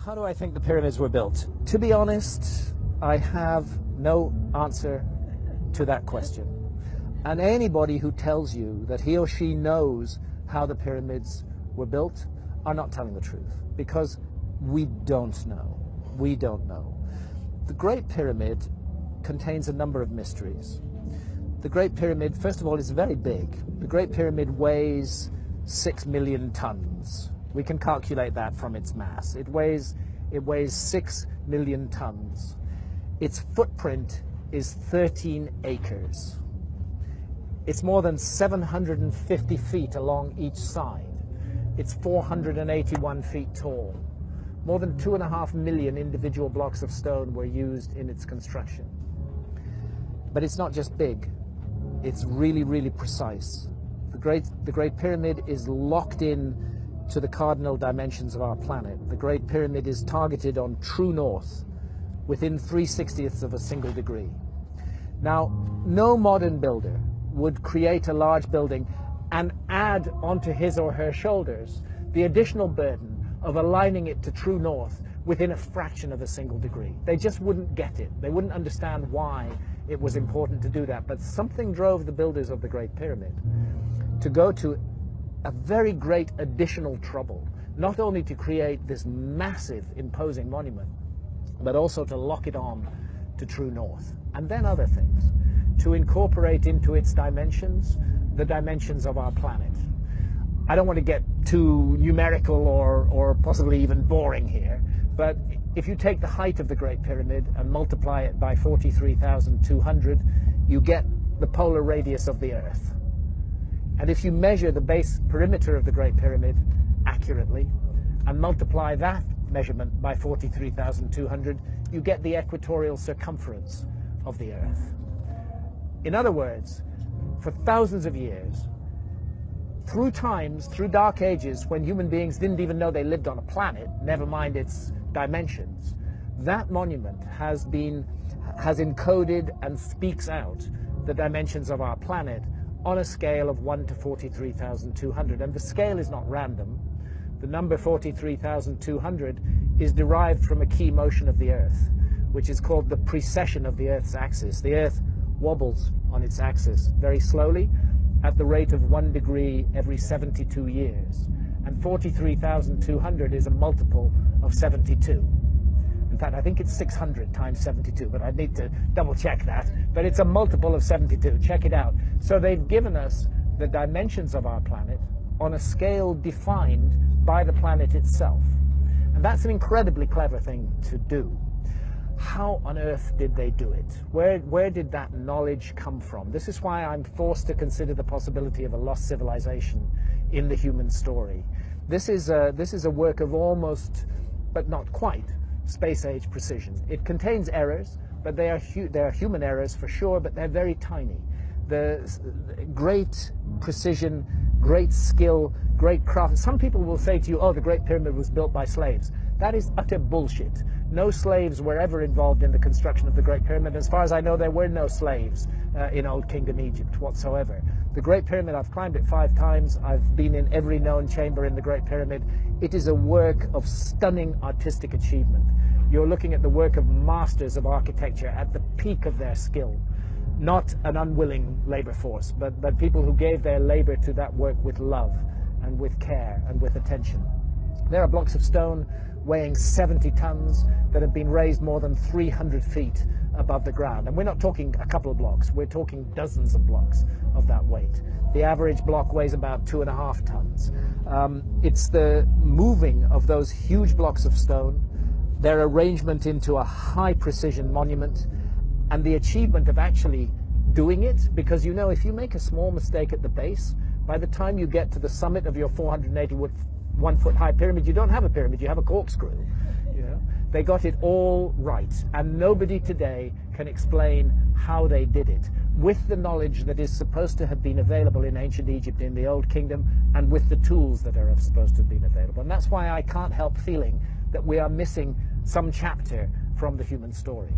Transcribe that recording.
How do I think the pyramids were built? To be honest, I have no answer to that question. And anybody who tells you that he or she knows how the pyramids were built are not telling the truth, because we don't know. We don't know. The Great Pyramid contains a number of mysteries. The Great Pyramid, first of all, is very big. The Great Pyramid weighs 6 million tons. We can calculate that from its mass. It weighs 6 million tons. Its footprint is 13 acres. It's more than 750 feet along each side. It's 481 feet tall. More than 2.5 million individual blocks of stone were used in its construction. But it's not just big, it's really, really precise. The Great Pyramid is locked in to the cardinal dimensions of our planet. The Great Pyramid is targeted on true north within 3/60ths of a single degree. Now, no modern builder would create a large building and add onto his or her shoulders the additional burden of aligning it to true north within a fraction of a single degree. They just wouldn't get it. They wouldn't understand why it was important to do that. But something drove the builders of the Great Pyramid to go to a very great additional trouble, not only to create this massive, imposing monument, but also to lock it on to true north. And then other things, to incorporate into its dimensions the dimensions of our planet. I don't want to get too numerical or possibly even boring here, but if you take the height of the Great Pyramid and multiply it by 43,200, you get the polar radius of the Earth. And if you measure the base perimeter of the Great Pyramid accurately and multiply that measurement by 43,200, you get the equatorial circumference of the Earth. In other words, for thousands of years, through times, through dark ages, when human beings didn't even know they lived on a planet, never mind its dimensions, that monument has encoded and speaks out the dimensions of our planet on a scale of 1 to 43,200. And the scale is not random. The number 43,200 is derived from a key motion of the Earth, which is called the precession of the Earth's axis. The Earth wobbles on its axis very slowly at the rate of 1 degree every 72 years. And 43,200 is a multiple of 72. In fact, I think it's 600 times 72, but I need to double check that. But it's a multiple of 72. Check it out. So they've given us the dimensions of our planet on a scale defined by the planet itself. And that's an incredibly clever thing to do. How on earth did they do it? Where did that knowledge come from? This is why I'm forced to consider the possibility of a lost civilization in the human story. This is a work of almost, but not quite, space-age precision. It contains errors, but they are human errors for sure, but they're very tiny. The great precision, great skill, great craft. Some people will say to you, oh, the Great Pyramid was built by slaves. That is utter bullshit. No slaves were ever involved in the construction of the Great Pyramid. As far as I know, there were no slaves in Old Kingdom Egypt whatsoever. The Great Pyramid, I've climbed it 5 times. I've been in every known chamber in the Great Pyramid. It is a work of stunning artistic achievement. You're looking at the work of masters of architecture at the peak of their skill. Not an unwilling labor force, but people who gave their labor to that work with love and with care and with attention. There are blocks of stone weighing 70 tons that have been raised more than 300 feet above the ground. And we're not talking a couple of blocks, we're talking dozens of blocks of that weight. The average block weighs about 2.5 tons. It's the moving of those huge blocks of stone, their arrangement into a high precision monument, and the achievement of actually doing it, because you know, if you make a small mistake at the base, by the time you get to the summit of your 481-foot high pyramid, you don't have a pyramid, you have a corkscrew. You know? They got it all right, and nobody today can explain how they did it, with the knowledge that is supposed to have been available in ancient Egypt, in the Old Kingdom, and with the tools that are supposed to have been available. And that's why I can't help feeling that we are missing some chapter from the human story.